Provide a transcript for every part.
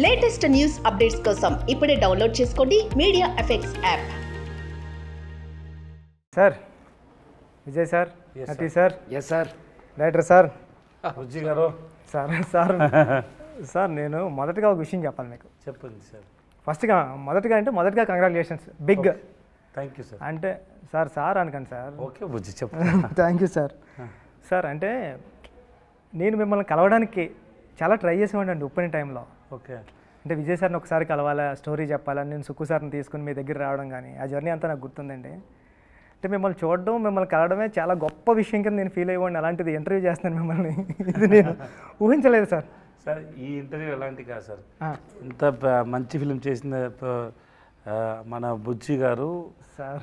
Latest news updates కోసం ఇప్పుడే download చేసుకోండి media effects app. Sir Vijay sir, నటి sir, S sir, director sir, Bujji గారు సార్ సార్ సార్ నేను మొదటగా ఒక విషయం చెప్పాలి మీకు. చెప్పండి సార్. మొదటగా congratulations, big thank you sir. అంటే సార్ సార్ అనకండి సార్. ఓకే బుజ్జి చెప్పండి. Thank you sir. సార్ అంటే నేను మిమ్మల్ని కలవడానికి చాలా ట్రై చేసేవాడిని ఉప్పని టైంలో. ఓకే అంటే విజయ్ సార్ని ఒకసారి కలవాలా, స్టోరీ చెప్పాలని నేను సుక్కు సార్ని తీసుకుని మీ దగ్గర రావడం కానీ ఆ జర్నీ అంతా నాకు గుర్తుందండి. అంటే మిమ్మల్ని చూడడం, మిమ్మల్ని కలవడమే చాలా గొప్ప విషయం కింద నేను ఫీల్ అయ్యేవాడిని. అలాంటిది ఇంటర్వ్యూ చేస్తాను మిమ్మల్ని, ఇది నేను ఊహించలేదు సార్. సార్ ఈ ఇంటర్వ్యూ ఎలాంటి కాదు సార్, ఇంత మంచి ఫిలిం చేసిన మన బుజ్జి గారు సార్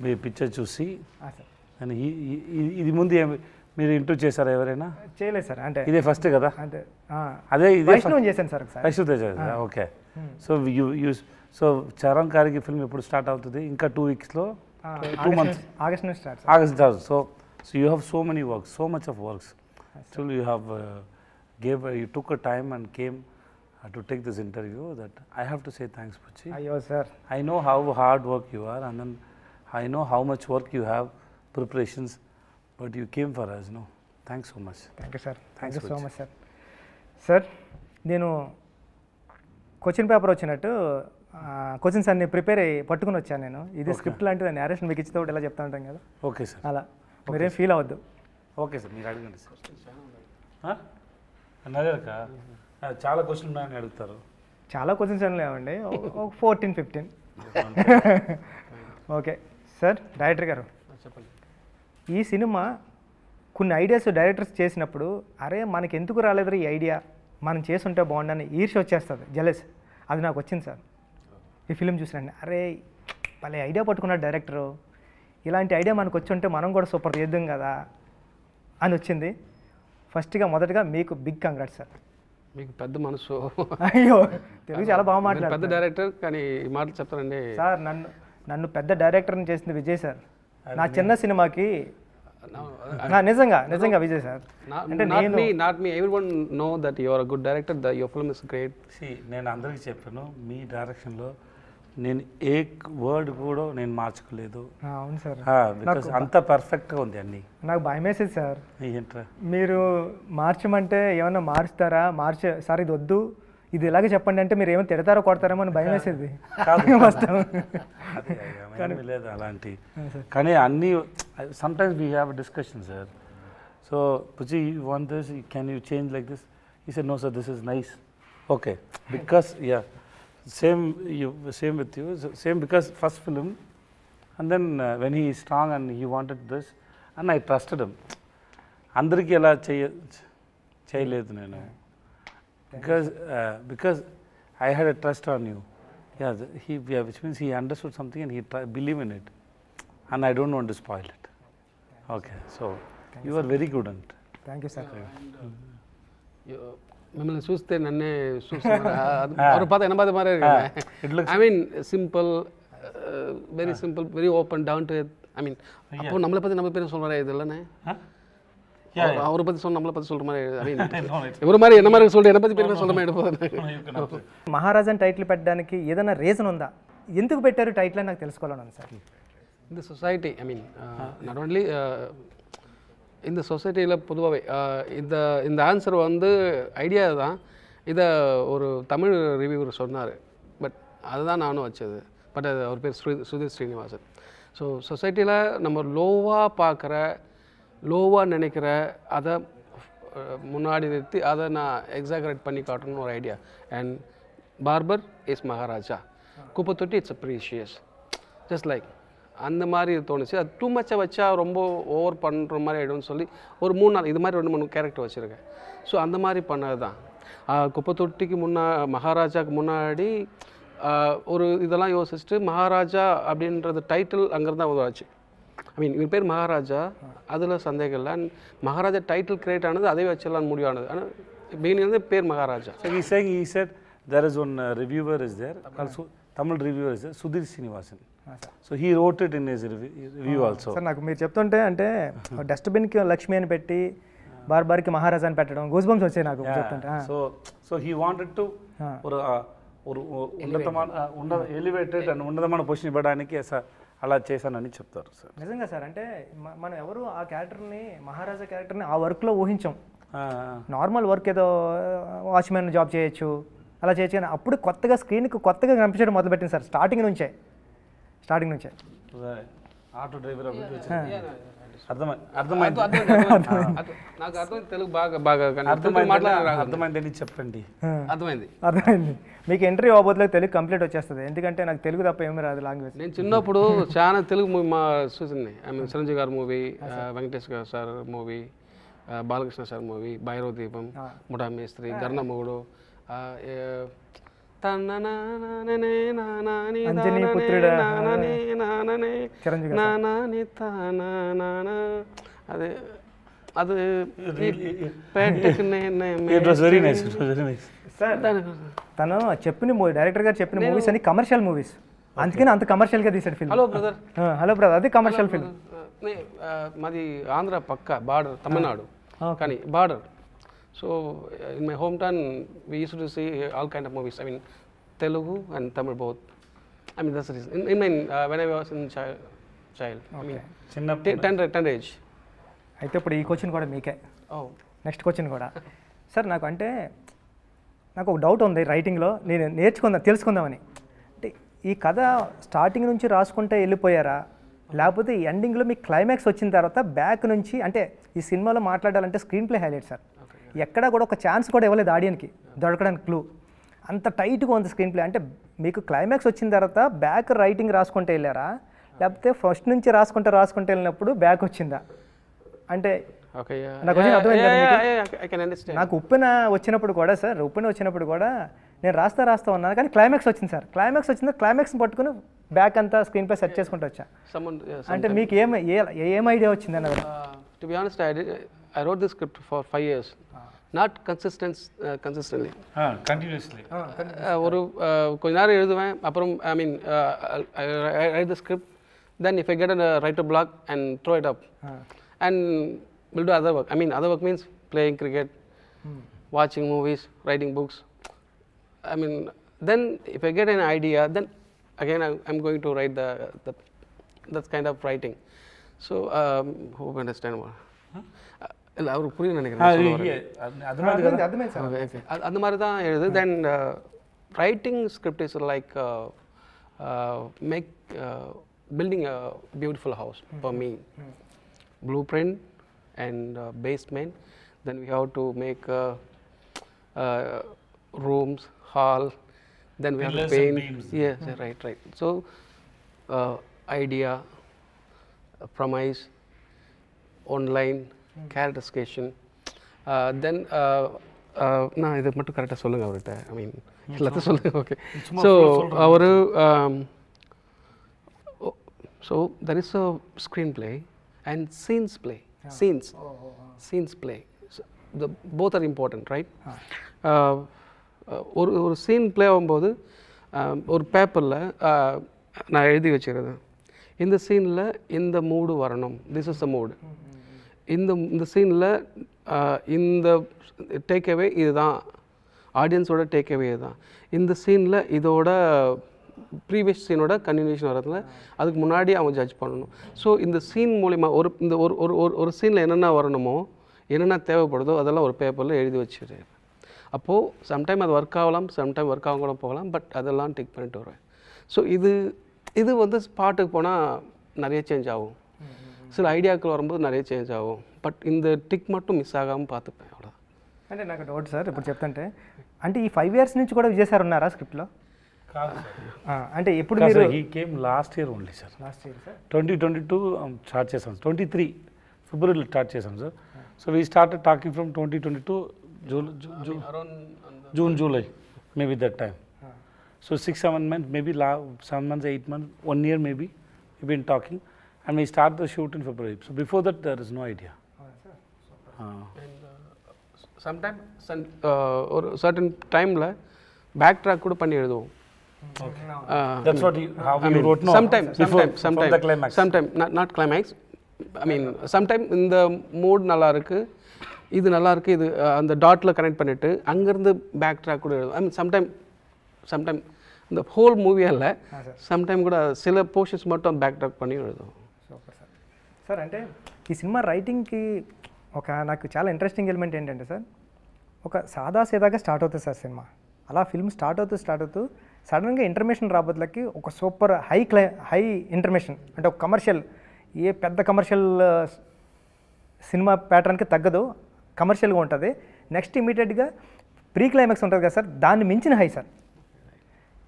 మీ పిక్చర్ చూసి సార్ ఇది ముందు మీరు ఇంటర్వ్యూ చేశారా ఎవరైనా? చేయలేదు సార్. అంటే ఇదే ఫస్ట్ కదా? అంటే అదే ఇదే వైష్ణవ్ చేశాను సార్. వైష్ణవ్ చేశారు. ఓకే. సో చరణ్ గారికి ఫిల్మ్ ఎప్పుడు స్టార్ట్ అవుతుంది? ఇంకా 2 వీక్స్లో, 2 months, ఆగస్ట్ నుంచి start. August. So you have so many works, so much of works. Still you have you took a time and came to take this interview. That I have to say thanks, Puchi. అయ్యో sir, I know how hard work you are, and then I know how much work you have, preparations, but you came for us. No, thanks so much. Thank you sir. Thank you so much sir. Sir నేను question paper వచ్చినట్టు questions అన్ని prepare అయ్యి పట్టుకుని వచ్చాను నేను. ఇది script లాంటిది, narration మీకు ఇచ్చితే ఇలా చెప్తా ఉంటాం కదా. Okay sir. అలా మీరేం ఫీల్ అవ్వద్దు. ఓకే సార్, మీరు అడగండి సార్. అన్నాక చాలా క్వశ్చన్ ఉన్నాయని అడుగుతారు. చాలా క్వశ్చన్స్ ఏం లేవండి, 14-15. Okay sir. డైరెక్టర్ గారు చెప్పండి. ఈ సినిమా కొన్ని ఐడియాస్ డైరెక్టర్స్ చేసినప్పుడు, అరే మనకి ఎందుకు రాలేదు ఈ ఐడియా, మనం చేసుంటే బాగుండని ఈర్ష్య వచ్చేస్తుంది, జెలస్. అది నాకు వచ్చింది సార్ ఈ ఫిలిం చూసినండి. అరే భలే ఐడియా పట్టుకున్నాడు డైరెక్టరు, ఇలాంటి ఐడియా మనకు వచ్చి ఉంటే మనం కూడా సూపర్ చేద్దాం కదా అని వచ్చింది. మొదటగా మీకు బిగ్ కంగ్రాట్స్ సార్. మీకు పెద్ద మనసు. అయ్యో తెలుగు చాలా బాగా మాట్లాడారు. పెద్ద డైరెక్టర్ కానీ ఈ మాటలు చెప్తారండి సార్. నన్ను పెద్ద డైరెక్టర్ని చేసింది విజయ్ సార్. నా చిన్న సినిమాకి నిజంగా విజయ్ సార్. అంటే not me everyone know that you are a good director, the your film is great. నేను అందరికీ చెప్పాను, మీ డైరెక్షన్లో నేను ఏ వర్డ్ కూడా నేను మార్చుకోలేదు. అవును సార్, బికాస్ అంత పర్ఫెక్ట్గా ఉంది అన్ని. నాకు భయం వేసేది సార్, ఏంట్రా మీరు మార్చమంటే ఏమన్నా మారుస్తారా, సార్ ఇది వద్దు, ఇది ఇలాగే చెప్పండి అంటే మీరు ఏమైనా తిడతారో కొడతారేమో అని భయం వేసేది. లేదు అలాంటి, కానీ అన్నీ sometimes we have discussion sir. So పుచి you want this, can you change like this? He said no sir, this is nice. Okay, because same with you, same because first film, and then when he is strong and he wanted this and I trusted him. Andariki ela cheyaledu nenu, because I had a trust on you. Which means he understood something and he believed in it, and I don't want to spoil it. Okay, so you are very good at it. Thank you sir. మిమ్మల్ని చూస్తే నన్నే చూస్తున్నారు. அவர் பார்த்து என்ன பார்த்து மாதிரி இருக்கு. I mean simple, very simple, very open, down to earth. I mean அப்போ நம்மளை பற்றி நம்ம பேர் சொல்கிற இது இல்லைண்ணே, அவரை பற்றி சொன்ன நம்மளை பற்றி சொல்கிற மாதிரி. ஐ மீன் ఎవరి மாதிரி என்ன மாதிரி சொல்கிற, என்னை பற்றி பேர் சொல்கிற மாதிரி எடுப்போம். మహారాజాని టైటిల్ పెట్టడానికి ఏదైనా రీజన్ ఉందా? ఎందుకు పెట్టారు టైటిల్ అని నాకు తెలుసుకోవాలని సార్. இந்த society, I mean not only இந்த சொசைட்டியில் பொதுவாகவே இந்த ஆன்சர் வந்து ஐடியா தான். இதை ஒரு தமிழ் ரிவ்யூவர் சொன்னார், பட் அதுதான் நானும் வச்சது. பட் அது அவர் பேர் சுதீர் ஸ்ரீனிவாசன். ஸோ சொசைட்டியில் நம்ம லோவாக பார்க்குற, லோவாக நினைக்கிற, அதை முன்னாடி நிறுத்தி அதை நான் எக்ஸாகரேட் பண்ணி காட்டணும்னு ஒரு idea. And barber is Maharaja, குப்பத்தொட்டி it's a precious, just like அந்த மாதிரி தோணுச்சு. அது டூ மச்சாக வச்சா ரொம்ப ஓவர் பண்ணுற மாதிரி ஆகிடும்னு சொல்லி ஒரு 3-4 இது மாதிரி 2-3 கேரக்டர் வச்சுருக்கேன். ஸோ அந்த மாதிரி பண்ணது தான். குப்பத்தொட்டிக்கு மகாராஜாவுக்கு முன்னாடி ஒரு இதெல்லாம் யோசிச்சுட்டு மகாராஜா அப்படின்றது டைட்டில் அங்கேருந்து தான் உருவாச்சு. ஐ மீன் இவர் பேர் மகாராஜா, அதில் சந்தேகம் இல்லை. அண்ட் மகாராஜா டைட்டில் கிரியேட் ஆனது அதே வச்செல்லாம் முடிவானது. ஆனால் பிகினிங் வந்து பேர் Maharaja. He said there is one reviewer is there, also Tamil reviewer is there, Sudhir Srinivasan. So he wrote it in his review also. Sir నాకు మీరు చెప్తుంటే అంటే డస్ట్బిన్కి లక్ష్మి అని పెట్టి బార్కి మహారాజా అని పెట్టడం గూస్ బంప్స్ వచ్చాయి నాకు చెప్తుంటే. సో హీ వాంటెడ్ టు ఒక ఎలివేటెడ్ అండ్ ఉన్నతమైన పొజిషన్ ఇవ్వడానికి అలా చేశానని చెప్తారు సార్. నిజంగా సార్, అంటే మనం ఎవరు ఆ క్యారెక్టర్ని మహారాజా క్యారెక్టర్ని ఆ వర్క్లో ఊహించాం. నార్మల్ వర్క్ ఏదో వాచ్మెన్ జాబ్ చేయొచ్చు అలా చేయొచ్చు, కానీ అప్పుడు కొత్తగా స్క్రీన్కి కొత్తగా కనిపించడం మొదలుపెట్టింది సార్. స్టార్టింగ్ నుంచే ఆటో డ్రైవర్ నాకు అర్థమైంది, తెలుగు బాగా అర్థమైందని చెప్పండి. అర్థమైంది. మీకు ఎంట్రీ అవ్వబోతులకు తెలుగు కంప్లీట్ వచ్చేస్తుంది, ఎందుకంటే నాకు తెలుగు తప్ప ఏమీ రాదు లాంగ్వేజ్. నేను చిన్నప్పుడు చాలా తెలుగు మూవీ మా చూసింది. ఐ మీన్ చిరంజీవి గారి మూవీ, వెంకటేష్ గారు sir movie, Balakrishna sir movie, Bhairava దీపం, ముఠా మేస్త్రి, గర్ణమూడు, అదే అది తను చెప్పిన డైరెక్టర్ గారు చెప్పిన మూవీస్ అన్ని కమర్షియల్ మూవీస్, అందుకని అంత కమర్షియల్గా తీసాడు ఫిల్మ్. హలో బ్రదర్ అది కమర్షియల్ ఫిల్మ్. మాది ఆంధ్ర పక్క బార్డర్, తమిళనాడు కానీ border. So in my home town we use to see all kind of movies. I mean Telugu and Tamil both. I mean that's the reason. When I was in child. I mean, 10 age. అయితే ఇప్పుడు ఈ question కూడా మీకే. Next question కూడా sir. నాకు ఒక doubt ఉంది రైటింగ్లో, నేను తెలుసుకుందామని. అంటే ఈ కథ స్టార్టింగ్ నుంచి రాసుకుంటే వెళ్ళిపోయారా, లేకపోతే ఎండింగ్లో మీకు క్లైమాక్స్ వచ్చిన తర్వాత బ్యాక్ నుంచి, అంటే ఈ సినిమాలో మాట్లాడాలంటే స్క్రీన్ ప్లే హైలైట్ సార్. ఎక్కడా కూడా ఒక ఛాన్స్ కూడా ఇవ్వలేదు ఆడియన్కి దొరకడానికి క్లూ, అంత టైట్గా ఉంది స్క్రీన్ ప్లే. అంటే మీకు క్లైమాక్స్ వచ్చిన తర్వాత బ్యాక్ రైటింగ్ రాసుకుంటే వెళ్ళారా, లేకపోతే ఫస్ట్ నుంచి రాసుకుంటే వెళ్ళినప్పుడు బ్యాక్ వచ్చిందా? అంటే నాకు ఉప్పెన వచ్చినప్పుడు కూడా సార్, నేను రాస్తా ఉన్నాను, కానీ క్లైమాక్స్ వచ్చింది సార్. క్లైమాక్స్ వచ్చింది, క్లైమాక్స్ని పట్టుకుని బ్యాక్ అంతా స్క్రీన్ ప్లే సెట్ చేసుకుంటూ వచ్చా. అంటే మీకు ఏం ఐడియా వచ్చింది అన్నది? To be honest, I wrote this script for 5 years. Not consistently. Continuously. ஒரு கொஞ்ச நேரம் எழுதுவேன், அப்புறம் I mean I write the script, then if I get a writer block and throw it up and we'll do other work. I mean other work means playing cricket, watching movies, writing books. I mean then if I get an idea, then again I'm going to write that kind of writing. So hope you understand what. இல்லை அவருக்கு புரியும் நினைக்கிறேன். அந்த மாதிரி தான் எழுது. தென் writing script is like building a beautiful house for me. Blueprint and basement. Then we have to make rooms, hall. Then we have to paint. Yes, right. So idea, premise, online, characterization, then நான் இதை மட்டும் கரெக்டாக சொல்லுங்கள் அவர்கிட்ட. ஐ mean எல்லாத்தையும் சொல்லுங்கள். Okay. So அவர் so there is a screenplay and scenes play. Scenes play. So both are important, right? ஒரு சீன் ப்ளே ஆகும்போது ஒரு பேப்பரில் நான் எழுதி வச்சுக்கிறது, இந்த சீனில் இந்த மூடு வரணும், திஸ் இஸ் த மூடு. இந்த சீனில் இந்த டேக்அவே இதுதான், ஆடியன்ஸோட டேக்அவே இதுதான். இந்த சீனில் இதோட ப்ரீவியஸ் சீனோட கன்டினியூஷன் வரதுல அதுக்கு முன்னாடி அவங்க ஜட்ஜ் பண்ணணும். ஸோ இந்த சீன் மூலிமா ஒரு சீனில் என்னென்ன வரணுமோ, என்னென்ன தேவைப்படுதோ அதெல்லாம் ஒரு பேப்பரில் எழுதி வச்சுரு. அப்போது சம்டைம் அது ஒர்க் ஆகலாம், சம்டைம் ஒர்க் ஆக கூட போகலாம், பட் அதெல்லாம் டிக் பண்ணிட்டு வருவேன். ஸோ இது வந்து ஸ்பாட்டுக்கு போனால் நிறைய சேஞ்ச் ஆகும், சில ஐடியாக்கள் வரும்போது நிறைய చేంజ్ ఆகும், బట్ இந்த టిక్ மட்டும் మిస్ ఆగాము పాతుపే అవ్వడం. అంటే నాకు డౌట్ సార్, ఇప్పుడు చెప్తుంటే అంటే ఈ 5 years నుంచి కూడా విజయ్ సార్ ఉన్నారా స్క్రిప్ట్లో? అంటే ఎప్పుడు మీరు? He came last year only sir. Last year sir 2022 start చేసాం, 23 ఫిబ్రవరిలో స్టార్ట్ చేసాం sir. So we started talking from 2022 June July maybe that time. So 6-7 months, maybe 7 months, 8 months, 1 year maybe we've been talking. And we start the shoot in February. So before that, there is no idea. And sometimes or certain time la backtrack kuda panni eludhuvom. That's what how you wrote. No, sometimes the climax. Sometimes not climax. I mean sometimes in the mood nalla irukku, இது நல்லா இருக்கு, இது அந்த டாட்டில் connect பண்ணிவிட்டு அங்கேருந்து back track கூட எழுதும். ஐ மீன் sometime இந்த ஹோல் மூவியால் சம்டைம் கூட சில போர்ஷன்ஸ் மட்டும் பேக் ட்ராக் பண்ணி எழுதும். Super sir. సార్ అంటే ఈ సినిమా రైటింగ్కి నాకు చాలా ఇంట్రెస్టింగ్ ఎలిమెంట్ ఏంటంటే సార్, ఒక సాదాసీదాగా స్టార్ట్ అవుతుంది సార్ సినిమా. అలా ఫిల్మ్ స్టార్ట్ అవుతూ సడన్గా ఇంటర్మేషన్ రాబోతులకి ఒక సూపర్ హై ఇంటర్మేషన్, అంటే ఒక కమర్షియల్, ఏ పెద్ద కమర్షియల్ సినిమా ప్యాటర్న్కి తగ్గదు, కమర్షియల్గా ఉంటుంది. నెక్స్ట్ ఇమీడియట్గా ప్రీ క్లైమాక్స్ ఉంటుంది కదా సార్, దాన్ని మించిన హై సార్.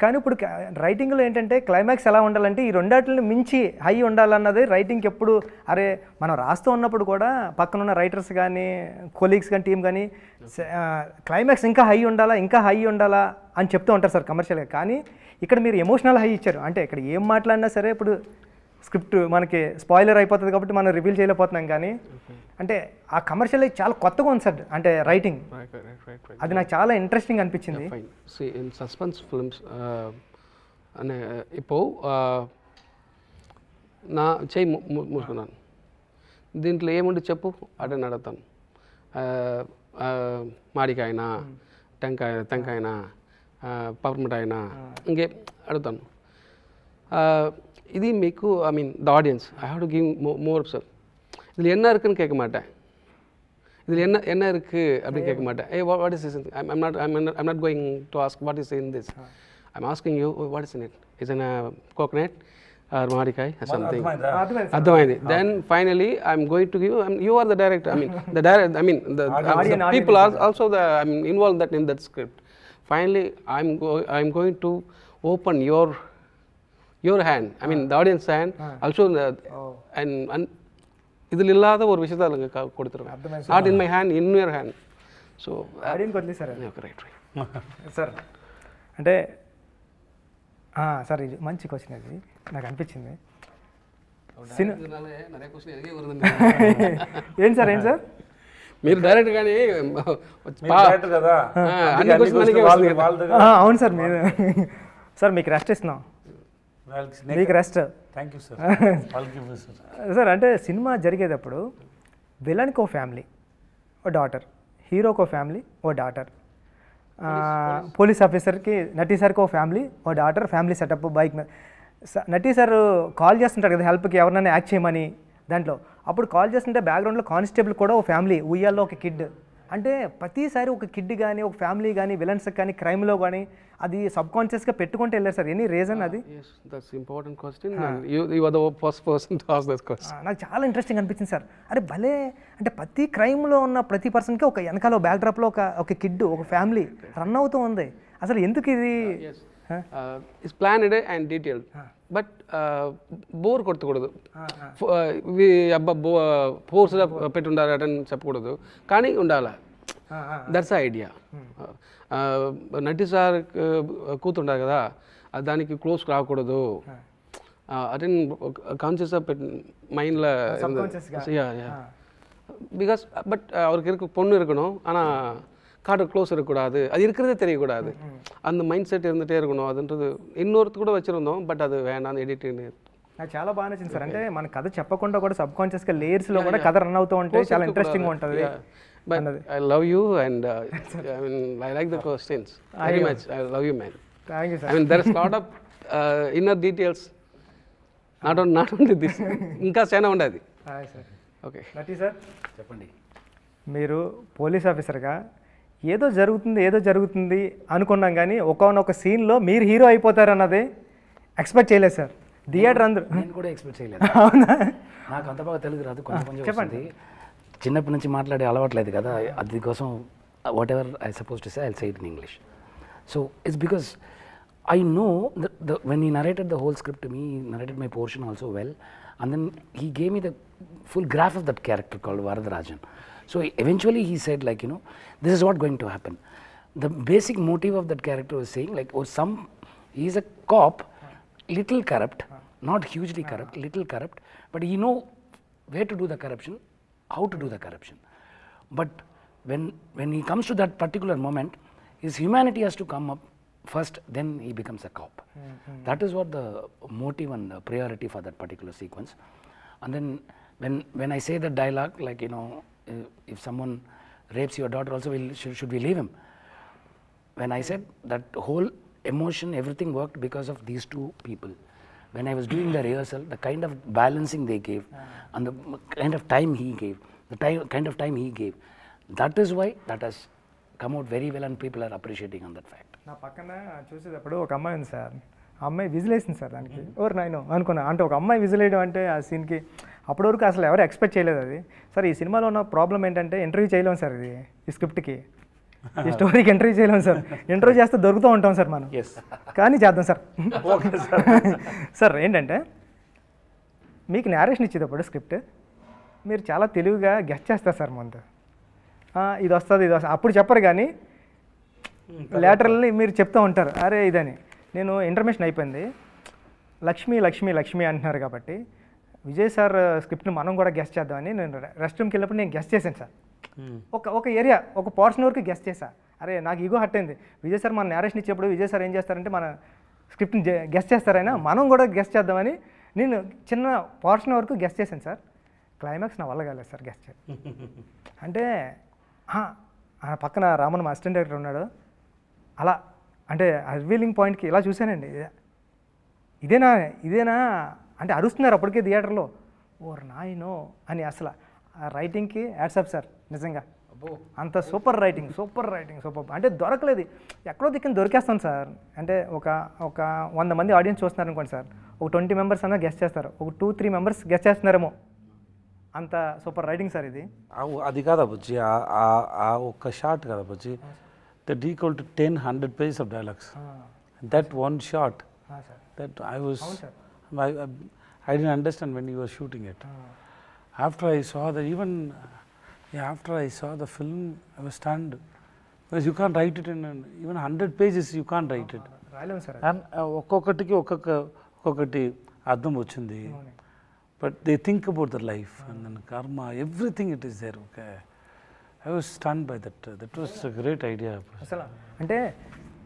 కానీ ఇప్పుడు రైటింగ్లో ఏంటంటే క్లైమాక్స్ ఎలా ఉండాలంటే ఈ రెండాటిని మించి హై ఉండాలన్నది రైటింగ్కి ఎప్పుడు, అరే మనం రాస్తూ ఉన్నప్పుడు కూడా పక్కన ఉన్న రైటర్స్ కానీ కొలీగ్స్ కానీ టీం కానీ క్లైమాక్స్ ఇంకా హై ఉండాలా అని చెప్తూ ఉంటారు సార్ కమర్షియల్గా. కానీ ఇక్కడ మీరు ఎమోషనల్ హై ఇచ్చారు. అంటే ఇక్కడ ఏం మాట్లాడినా సరే ఇప్పుడు స్క్రిప్ట్ మనకి స్పాయిలర్ అయిపోతుంది కాబట్టి మనం రివీల్ చేయలేకపోతున్నాం. కానీ అంటే ఆ కమర్షియల్ చాలా కొత్తగా ఉంది సార్, అంటే రైటింగ్ అది నాకు చాలా ఇంట్రెస్టింగ్ అనిపించింది. ఇన్ సస్పెన్స్ ఫిల్మ్స్ అనే ఇప్పుడు నా చేయి మూసుకున్నాను, దీంట్లో ఏముండి చెప్పు అటని అడుగుతాను. మాడికాయనా, టెంకాయనా, పవర్మిఠాయినా, ఇంకే అడుగుతాను. ఇది మీకు I mean the audience I have to give more sir. இதில் என்ன இருக்குன்னு கேட்க மாட்டேன், இதில் என்ன இருக்குது அப்படின்னு கேட்க மாட்டேன். ஏ what is this, I'm not going to ask what is in this, I'm asking you what is in it, is in coconut or மாடிக்காய் சம்திங், అర్థమైంది. Then finally I'm going to give, you are the director, I mean the people are also the I mean involve that in that script. Finally I'm going to open your hand, I mean the audience hand also, and இதில் இல்லாத ஒரு விஷயத்தை அதுங்க கொடுத்துருவேன். Not in my hand, in your hand. So audience వదిలే sir. Right sir అంటే sir ఇది మంచి క్వశ్చన్, అది నాకు అనిపించింది. ఏంటి సార్ మీరు డైరెక్ట్ కానీ అవును సార్, మీరు సార్ మీకు రెస్ట్ ఇస్తున్నాం, మీకు rest. Thank you sir. Sir అంటే సినిమా జరిగేటప్పుడు విలన్కి ఓ ఫ్యామిలీ, ఓ డాటర్, హీరోకి ఓ ఫ్యామిలీ, ఓ డాటర్, పోలీస్ ఆఫీసర్కి నటీ సార్కి ఓ ఫ్యామిలీ, ఓ డాటర్, ఫ్యామిలీ సెటప్ బైక్ మీద. నటీ సార్ కాల్ చేస్తుంటారు కదా హెల్ప్కి, ఎవరినైనా యాక్ట్ చేయమని. దాంట్లో అప్పుడు కాల్ చేస్తుంటే బ్యాక్గ్రౌండ్లో కానిస్టేబుల్ కూడా ఓ ఫ్యామిలీ, ఉయ్యాల్లో ఒక కిడ్. అంటే ప్రతిసారి ఒక కిడ్ కానీ ఒక ఫ్యామిలీ కానీ విలన్స్ కానీ క్రైమ్లో కానీ అది సబ్ కాన్షియస్గా పెట్టుకుంటూ వెళ్ళారు సార్. ఎనీ రీజన్ అది? That's important question, you are the first person to ask this question. నాకు చాలా ఇంట్రెస్టింగ్ అనిపించింది సార్. అరే భలే, అంటే ప్రతి క్రైమ్లో ఉన్న ప్రతి పర్సన్కి ఒక వెనకాల బ్యాక్ డ్రాప్లో ఒక కిడ్, ఒక ఫ్యామిలీ రన్ అవుతూ ఉంది. అసలు ఎందుకు ఇది? It's planned and detailed, but bore కొట్టకూడదు. అబ్బా ఫోర్స్గా పెట్టి ఉండాలి అని చెప్పకూడదు, కానీ ఉండాలి. That's idea. నటి సార్ కూతుండారు కదా, దానికి క్లోజ్ రాకూడదు, అటెన్ కాన్షియస్గా పెట్టి మైండ్లో. பிகாஸ் பட் அவருக்கு இருக்க பொண்ணு இருக்கணும், ஆனால் காட்டு க்ளோஸ் இருக்கக்கூடாது, அது இருக்கிறதே தெரியக்கூடாது, அந்த மைண்ட் செட் இருந்துகிட்டே இருக்கணும். அதுன்றது இன்னொருத்து கூட வச்சுருந்தோம், బట్ అది వేణాన్ని ఎడిటింగ్. నాకు చాలా బాగా నచ్చింది సార్. అంటే మన కథ చెప్పకుండా కూడా సబ్ కాన్షియస్గా లేయర్స్లో కూడా కథ రన్ అవుతూ ఉంటే చాలా ఇంట్రెస్టింగ్గా ఉంటుంది. But I love you and I mean I like the questions very much. I love you, man. Thank you sir. I mean there is lot of inner details, not only this, ఇంకా చాలా ఉండేది. Hi sir. Okay నటి sir చెప్పండి. మీరు police ఆఫీసర్గా ఏదో జరుగుతుంది అనుకున్నాం, కానీ ఒక సీన్లో మీరు హీరో అయిపోతారన్నది ఎక్స్పెక్ట్ చేయలేదు సార్. థియేటర్ అందరూ. నేను కూడా ఎక్స్పెక్ట్ చేయలేదు. అవునా? నాకు అంత బాగా తెలుగు రాదు, కొంచెం చెప్పండి. చిన్నప్పటి నుంచి మాట్లాడే అలవాట్లేదు కదా, అందుకోసం what ever I suppose to say I will say it in English. So it's because I know when he narrated the whole script to me, he narrated my portion also well, and then he gave me the full graph of that character called Varadarajan. So eventually he said, like, you know, this is what going to happen. The basic motive of that character was saying, like, he is a cop, little corrupt, not hugely corrupt, little corrupt, but he know where to do the corruption, how to do the corruption. But when he comes to that particular moment, his humanity has to come up first, then he becomes a cop. That is what the motive and the priority for that particular sequence. And then when I say the dialogue, like, you know, if someone rapes your daughter also, should we leave him? When I said that whole emotion, everything worked because of these two people. When I was doing the rehearsal, the kind of balancing they gave and the kind of time he gave, that is why that has come out very well and people are appreciating on that fact. నా పక్కన చూసేటప్పుడు ఒక అమ్మాయి ఉంది sir, ఆ అమ్మాయి whistle వేసింది sir దానికి. ఓర్ నాయనో అనుకున్నా, అంటే ఒక అమ్మాయి విజిల్ వేయడం అంటే ఆ సీన్కి అప్పటి వరకు అసలు ఎవరు ఎక్స్పెక్ట్ చేయలేదు అది. సార్ ఈ సినిమాలో ఉన్న ప్రాబ్లం ఏంటంటే ఇంటర్వ్యూ చేయలేము సార్, ఇది ఈ స్క్రిప్ట్కి ఈ స్టోరీకి ఇంటర్వ్యూ చేయలేము సార్. ఇంటర్వ్యూ చేస్తే దొరుకుతూ ఉంటాం సార్ మనం, కానీ చేద్దాం సార్. Okay sir. సార్ ఏంటంటే మీకు నేరేషన్ ఇచ్చేటప్పుడు స్క్రిప్ట్ మీరు చాలా తెలివిగా గెస్ట్ చేస్తారు సార్ ముందు, ఇది వస్తుంది ఇది వస్తుంది అప్పుడు చెప్పరు, కానీ లేటరల్లీ మీరు చెప్తూ ఉంటారు అరే ఇదని. నేను ఇంటర్మేషన్ అయిపోయింది, లక్ష్మి లక్ష్మి లక్ష్మి అంటున్నారు కాబట్టి విజయ్ సార్ స్క్రిప్ట్ని మనం కూడా గెస్ట్ చేద్దామని నేను రెస్ట్ రూమ్కి వెళ్ళినప్పుడు నేను గెస్ట్ చేశాను సార్. ఒక ఏరియా ఒక పోర్షన్ వరకు గెస్ట్ చేశా. అరే నాకు ఈగో హర్ట్ అయింది, విజయ్ సార్ మన నేరేషన్ ఇచ్చేప్పుడు విజయ్ సార్ ఏం చేస్తారంటే మన స్క్రిప్ట్ని గెస్ట్ చేస్తారైనా మనం కూడా గెస్ట్ చేద్దామని నేను చిన్న పోర్షన్ వరకు గెస్ట్ చేశాను సార్. క్లైమాక్స్ నా వల్ల కాలేదు సార్ గెస్ట్ చేయాలి అంటే. పక్కన రామన్ మా అసిస్టెంట్ డైరెక్టర్ ఉన్నాడు, అలా అంటే రివీలింగ్ పాయింట్కి ఇలా చూశానండి, ఇదేనా ఇదేనా అంటే అరుస్తున్నారు అప్పటికే థియేటర్లో. ఓర్ నాయనో అని. అసలు ఆ రైటింగ్కి యాడ్సప్ సార్, నిజంగా అంత సూపర్ రైటింగ్ అంటే దొరకలేదు, ఎక్కడో దిక్కున దొరికేస్తాను సార్. అంటే ఒక 100 మంది ఆడియన్స్ చూస్తున్నారు అనుకోండి సార్, ఒక 20 మెంబర్స్ అన్నా గెస్ట్ చేస్తారు, ఒక 2-3 మెంబర్స్ గెస్ట్ చేస్తున్నారేమో, అంత సూపర్ రైటింగ్ సార్ ఇది. అది కాదా బుజ్జి, ఆ ఒక్క షాట్ కదా Bujji, that equal to 10-100 pages of dialogues. That one shot, that I didn't understand when you were shooting it. After I saw that, after I saw the film, I was stunned, because you can't write it in even 100 pages. You can't write it. రాయలేము sir. And ఒక్కొక్కటికి ఒక్కొక్కటి అర్థం వచ్చింది. But they think about their life and then karma, everything it is there. Okay, I was stunned by that. That was a great idea. అసలు అంటే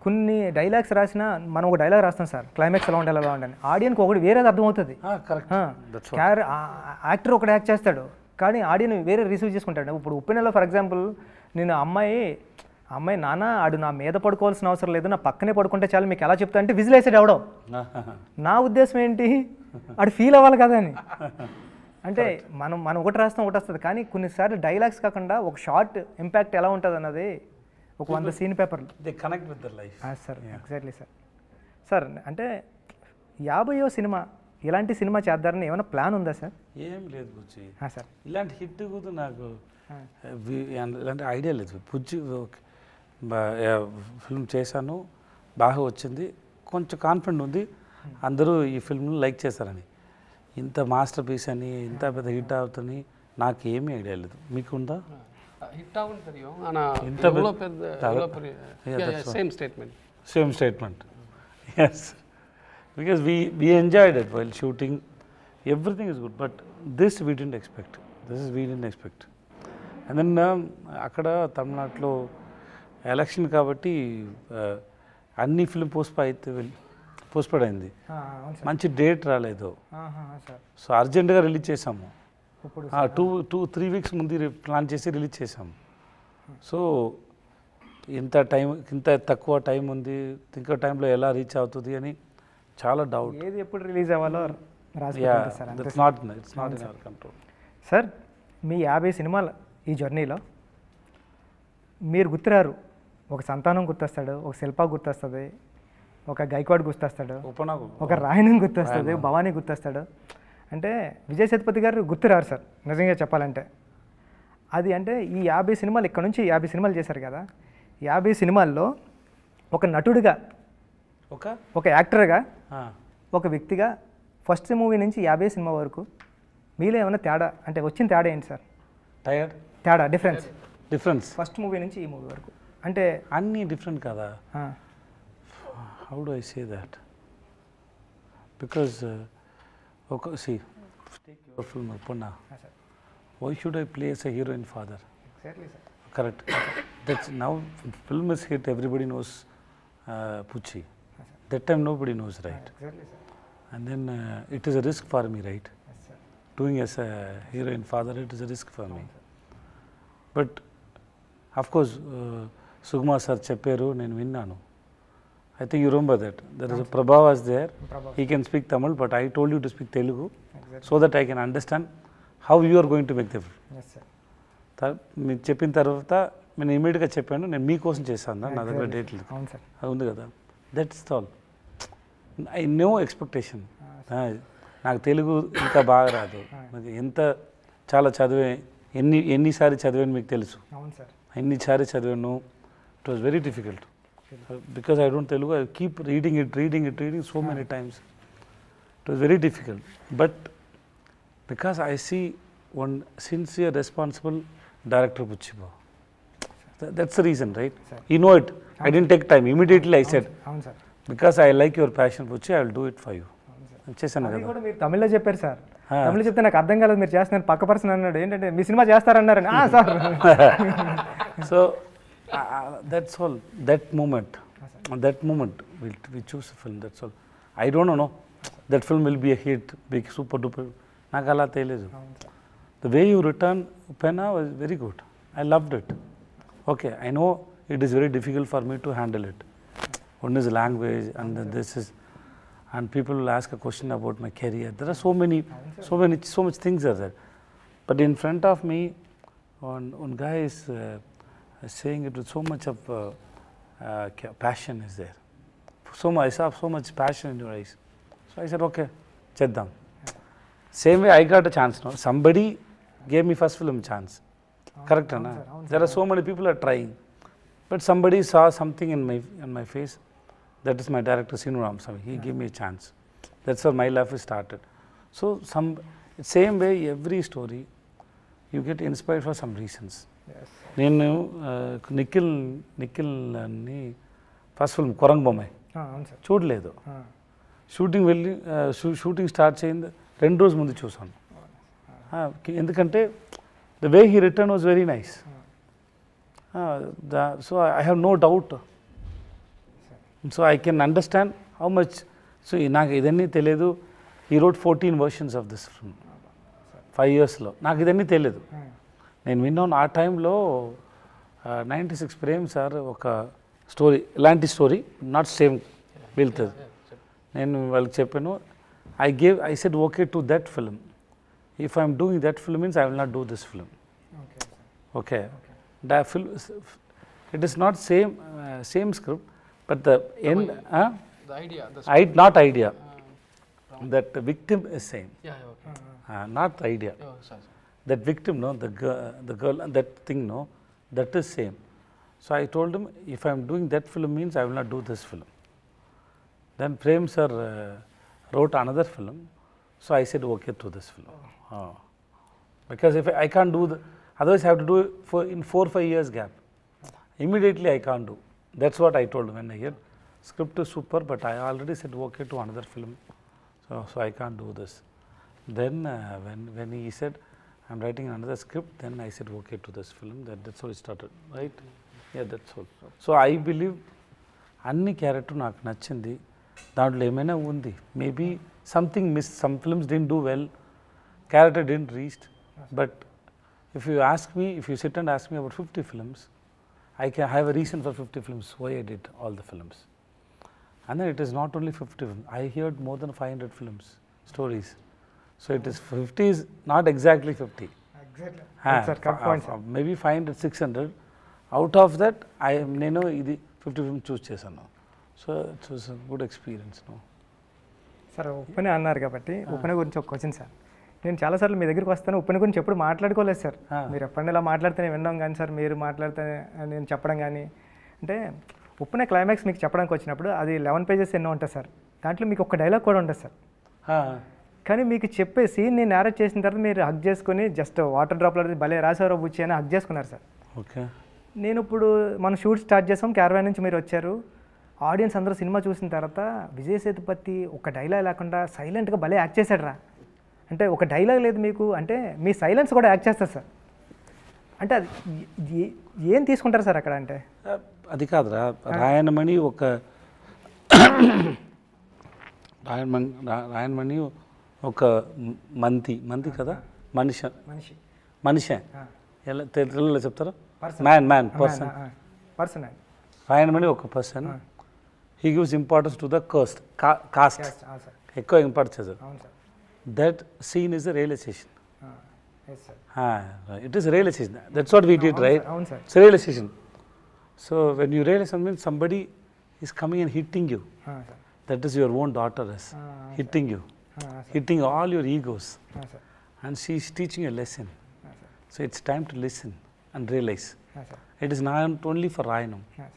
కొన్ని dialogues రాసినా మనం ఒక డైలాగ్ రాస్తాం సార్, క్లైమాక్స్ ఎలా ఉండాలి ఎలా ఉండాలి, ఆడియన్కి ఒకటి వేరేది అర్థమవుతుంది. యాక్టర్ ఒకటి యాక్ట్ చేస్తాడు కానీ ఆడియన్ వేరే రిసీవ్ చేసుకుంటాడు. ఇప్పుడు ఉప్పెనలో ఫర్ ఎగ్జాంపుల్ నేను అమ్మాయి నాన్న ఆడు నా మీద పడుకోవాల్సిన అవసరం లేదు, నా పక్కనే పడుకుంటే చాలు, మీకు ఎలా చెప్తా అంటే విజిల్ వేసాడు అవడం. నా ఉద్దేశం ఏంటి, ఆడు ఫీల్ అవ్వాలి కదా అని. అంటే మనం ఒకటి రాస్తాం ఒకటి వస్తుంది, కానీ కొన్నిసార్లు డైలాగ్స్ కాకుండా ఒక షార్ట్ ఇంపాక్ట్ ఎలా ఉంటుంది అన్నది ఒక 100 సీన్ పేపర్లు they connect with their life. Sir exactly sir. Sir అంటే 50వ సినిమా ఇలాంటి సినిమా చేద్దారని ఏమైనా ప్లాన్ ఉందా సార్? ఏం లేదు బుజ్జి సార్, ఇలాంటి హిట్ కూడా నాకు ఇలాంటి ఐడియా లేదు. బుజ్జి ఫిల్మ్ చేశాను, బాగా వచ్చింది, కొంచెం కాన్ఫిడెంట్ ఉంది అందరూ ఈ ఫిల్మ్ని లైక్ చేస్తారని. ఇంత మాస్టర్ పీస్ అని ఇంత పెద్ద హిట్ అవుతుంది నాకేమీ ఐడియా లేదు. మీకుందా? హిట్ ఆగుంది தெரியும், ஆனா இவ்வளவு பெரிய same statement. Yes, because we enjoyed it while shooting, everything is good, but this we didn't expect. And then అక్కడ తమిళనాడులో ఎలక్షన్ కాబట్టి అన్ని ఫిల్మ్ పోస్ట్పోన్ అయింది, మంచి డేట్ రాలేదు. సో అర్జెంటుగా రిలీజ్ చేసాము, 2-3 వీక్స్ ముందు ప్లాన్ చేసి రిలీజ్ చేసాము. సో ఇంత తక్కువ టైం ఉంది, ఇంకో టైంలో ఎలా రీచ్ అవుతుంది అని చాలా డౌట్. ఏది ఎప్పుడు రిలీజ్ అవ్వాలో it's not in our control. Sir మీ 50 సినిమాలు ఈ జర్నీలో మీరు గుర్తురారు, ఒక సంతానం గుర్తొస్తాడు, ఒక శిల్ప గుర్తొస్తుంది, ఒక గైక్వాడ్ గుర్తొస్తాడు, ఒక రాయణం గుర్తొస్తుంది, భవానీ గుర్తొస్తాడు. అంటే విజయ్ సేతుపతి గారు గుర్తురారు సార్ నిజంగా చెప్పాలంటే. అది అంటే ఈ 50 సినిమాలు ఇక్కడ నుంచి 50 సినిమాలు చేశారు కదా, 50 సినిమాల్లో ఒక నటుడిగా, ఒక యాక్టర్గా, ఒక వ్యక్తిగా ఫస్ట్ మూవీ నుంచి 50 సినిమా వరకు మీలో ఏమైనా తేడా అంటే వచ్చిన తేడా ఏంటి సార్? తేడా డిఫరెన్స్ ఫస్ట్ మూవీ నుంచి ఈ మూవీ వరకు అంటే అన్నీ డిఫరెంట్ కదా. How do I say that, because see, take your film Uppuna. Why should I play as a heroine father? Exactly, sir. Correct. That's now film is hit, everybody knows Pucci. That time nobody knows, right? Exactly, sir. And then it is a risk for me, right? Yes, sir. Doing as a heroine father, it is a risk for me. But of course Sukumar sir చెప్పారు, నేను విన్నాను. I think you remember that. There is a Prabha was there. He can speak Tamil, but I told you to speak Telugu so that I can understand how you are going to make the film. Yes, sir. మీరు చెప్పిన తర్వాత నేను ఇమీడియట్గా చెప్పాను, నేను మీకోసం చేశాను, నా దగ్గర డేట్లు అవును సార్. అది ఉంది కదా. That's all. I know expectation. నాకు తెలుగు ఇంకా బాగా రాదు, ఎంత చాలా చదివే ఎన్నిసారి చదివాను మీకు తెలుసు. అవును సార్. ఎన్నిసారి చదివాను. It was very difficult. Because I don't Telugu, I keep reading so many times. It was very difficult. But because I see one sincere, responsible director, Puchiba. That's the reason, right? Sir. You know it. I didn't take time. Immediately I said, because I like your passion, Puchi, I will do it for you. చేశాను కదా. కూడా మీరు తమిళ్లో చెప్పారు sir. తమిళ చెప్తే నాకు అర్థం కాలేదు, మీరు చేస్తున్నారు. పక్క పర్సన్ అన్నాడు, ఏంటంటే మీ సినిమా చేస్తారన్నారని. Sir. So that's all. That moment we choose a film. That's all. I don't know. That film will be a hit, big super duper. నాకు అలా తెలియదు. The way you return Upena was very good. I loved it. Okay, I know it is very difficult for me to handle it. One is language, and then this is, and people will ask a question about my career. There are so much things are there. But in front of me, one guy is saying it with so much of passion is there. I saw so much passion in your eyes. So I said, okay, cheddam. Same way I got a chance now. Somebody gave me first film chance. Correct, na? There are so many people are trying. But somebody saw something in my face. That is my director, Sinu Ramasamy. He gave me a chance. That's where my life started. So same way, every story, you get inspired for some reasons. నేను నిఖిల్ అని first film కొరంగ్ Bommai చూడలేదు. Shooting start చేయింది 2 రోజుల ముందు చూసాను. ఎందుకంటే the way he return was very nice. So I have no doubt. So I can understand how much. సో నాకు ఇదన్నీ తెలియదు. He wrote 14 versions of this film 5 yearsలో. నాకు ఇదన్నీ తెలియదు. నేను విన్నాను ఆ టైంలో 96 ప్రేమ్ సార్ ఒక స్టోరీ, ఇలాంటి స్టోరీ నాట్ సేమ్ వెళ్తుంది. నేను వాళ్ళకి చెప్పాను, I said okay to that film. If I'm doing that film means I will not do this film. Okay, that film, it is not same script, but the end, the idea, not idea, that the victim is same. Not the idea. Sorry. That victim, no, the girl, that thing, no, that is same. So I told him, if I am doing that film means I will not do this film. Then Prem sir wrote another film, so I said okay to this film. Because if I can't do otherwise I have to do it in 4-5 years gap. Immediately I can't do. That's what I told him when I heard script is super, but I already said okay to another film, so I can't do this. Then when he said I'm writing another script, then I said okay to this film. That's how it started, right? Yeah, that's all. So I believe అన్ని character నాకు నచ్చింది. దాంట్లో ఏమైనా ఉంది, maybe something miss, some films didn't do well, character didn't reach, but if you sit and ask me about 50 films, I can have a reason for 50 films why I did all the films. And then it is not only 50 films, I heard more than 500 films, stories. So it is 50 is not exactly 50. Exactly. That's a correct point, sir. Maybe 500, 600. Out of that, నేను ఇది 50 films choose చేశాను. So it was a good experience. No? Sir Uppena అన్నారు కాబట్టి ఉప్పెన గురించి ఒక question sir. నేను చాలాసార్లు మీ దగ్గరికి వస్తాను, ఉప్పెన గురించి ఎప్పుడు మాట్లాడుకోలేదు సార్. మీరు ఎప్పుడైనా ఇలా మాట్లాడితేనే విన్నాం కానీ సార్, మీరు మాట్లాడితే నేను చెప్పడం కానీ, అంటే ఉప్పెన క్లైమాక్స్ మీకు చెప్పడానికి వచ్చినప్పుడు అది 11 pages ఎన్నో ఉంటుంది సార్. దాంట్లో మీకు ఒక డైలాగ్ కూడా ఉంటుంది సార్. కానీ మీకు చెప్పే సీన్ నేను నేరేట్ చేసిన తర్వాత మీరు హగ్ చేసుకుని జస్ట్ వాటర్ డ్రాప్లో భలే రాసారో బుచ్చి అని హగ్ చేసుకున్నారు సార్. ఓకే. నేను ఇప్పుడు మనం షూట్ స్టార్ట్ చేసాం, క్యారవాన్ నుంచి మీరు వచ్చారు, ఆడియన్స్ అందరూ సినిమా చూసిన తర్వాత విజయ్ సేతుపతి ఒక డైలాగ్ లేకుండా సైలెంట్గా భలే యాక్ట్ చేశాడు రా అంటే, ఒక డైలాగ్ లేదు మీకు అంటే మీ సైలెన్స్ కూడా యాక్ట్ చేస్తారు సార్. అంటే అది ఏం తీసుకుంటారు సార్ అక్కడ? అంటే అది కాదురా, రాయణమణి ఒక రాయణమణి ఒక మంతి కదా, మనిషి ఎలా తెలుగులో చెప్తారా? మ్యాన్ పర్సన్ పర్సన్ అండి. రాయణం అని ఒక person, he gives importance to the cast, sir. ఎక్కువ ఇంపార్టెన్స్ చేశారు. అవును సార్. That scene is the realization. Yes sir. It is a realization. That's what we did, right? అవును sir. It's a realization. So when you realize something, somebody is coming and hitting you. Sir. That is your own daughter is hitting you, hitting all your egos, sir. and she is teaching a lesson. Sir. So it's time to listen and realize. Sir. It is not only for Rayanam, sir.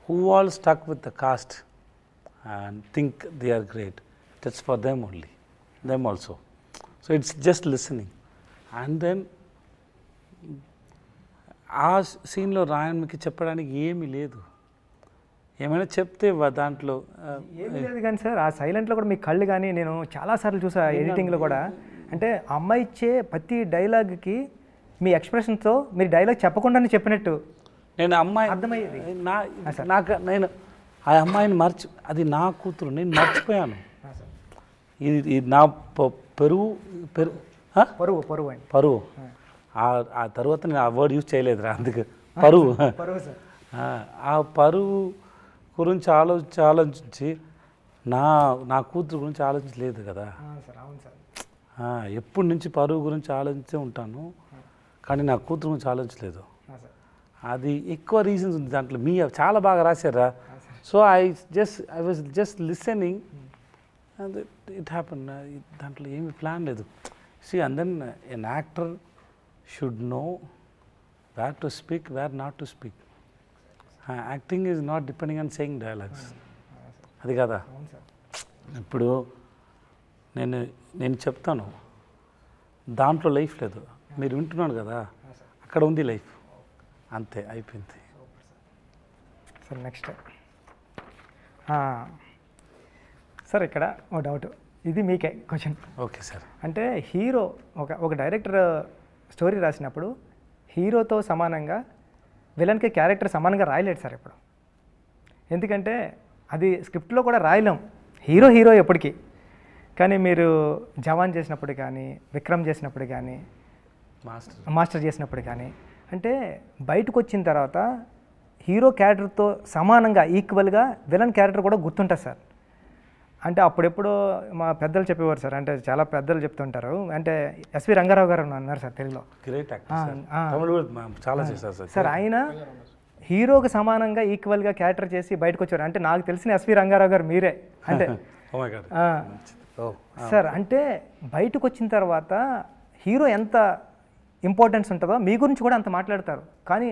who all stuck with the caste and think they are great. That's for them only, them also. So it's just listening. And then ఆ సీన్లో రాయన్కి చెప్పడానికి ఏమీ లేదు. ఏమైనా చెప్తే దాంట్లో ఏమీ లేదు కానీ సార్, ఆ సైలెంట్లో కూడా మీ కళ్ళు కానీ నేను చాలాసార్లు చూసా ఎడిటింగ్లో కూడా. అంటే అమ్మాయి ఇచ్చే ప్రతి డైలాగ్కి మీ ఎక్స్ప్రెషన్తో మీరు డైలాగ్ చెప్పకుండానే చెప్పినట్టు నేను అమ్మాయి అర్థమయ్యేది. నేను ఆ అమ్మాయిని అది నా కూతురు, నేను మర్చిపోయాను. ఇది నా పరువు పరువు అండి. పరువు. ఆ తర్వాత నేను ఆ వర్డ్ యూజ్ చేయలేదురా, అందుకు పరువు. పరువు సార్. ఆ పరువు గురించి ఆలోచించి నా కూతురు గురించి ఆలోచించలేదు కదా. సార్. అవును సార్. ఎప్పటి నుంచి పరువు గురించి ఆలోచించే ఉంటాను, కానీ నా కూతురు గురించి ఆలోచించలేదు. అది ఎక్కువ రీజన్స్ ఉంది దాంట్లో. చాలా బాగా రాశారా. So I was just listening, it happen. దాంట్లో ఏమి ప్లాన్ లేదు. See, and then an actor should know where to speak, where not to speak. Acting is not depending on saying dialogues. అది కదా. ఇప్పుడు నేను చెప్తాను, దాంట్లో లైఫ్ లేదు, మీరు వింటున్నాను కదా, అక్కడ ఉంది లైఫ్, అంతే, అయిపోయింది. సార్ నెక్స్ట్ సార్, ఇక్కడ ఓ డౌట్, ఇది మీకే క్వశ్చన్. Okay sir. అంటే హీరో ఒక డైరెక్టర్ స్టోరీ రాసినప్పుడు హీరోతో సమానంగా విలన్కి క్యారెక్టర్ సమానంగా రాయలేడు సార్ ఇప్పుడు. ఎందుకంటే అది స్క్రిప్ట్లో కూడా రాయలేం, హీరో ఎప్పటికీ. కానీ మీరు జవాన్ చేసినప్పుడు కానీ, విక్రమ్ చేసినప్పుడు కానీ, మాస్టర్ చేసినప్పుడు కానీ, అంటే బయటకు వచ్చిన తర్వాత హీరో క్యారెక్టర్తో సమానంగా ఈక్వల్గా విలన్ క్యారెక్టర్ కూడా గుర్తుంటుంది సార్. అంటే అప్పుడెప్పుడో మా పెద్దలు చెప్పేవారు సార్, అంటే చాలా పెద్దలు చెప్తుంటారు. అంటే ఎస్వి రంగారావు గారు అన్నారు సార్ తెలుగులో. గ్రేట్ చాలా చేశారు సార్. ఆయన హీరోకి సమానంగా ఈక్వల్గా క్యారెక్టర్ చేసి బయటకు వచ్చారు. అంటే నాకు తెలిసిన ఎస్వి రంగారావు గారు మీరే. అంటే సార్, అంటే బయటకు వచ్చిన తర్వాత హీరో ఎంత ఇంపార్టెన్స్ ఉంటుందో మీ గురించి కూడా అంత మాట్లాడతారు. కానీ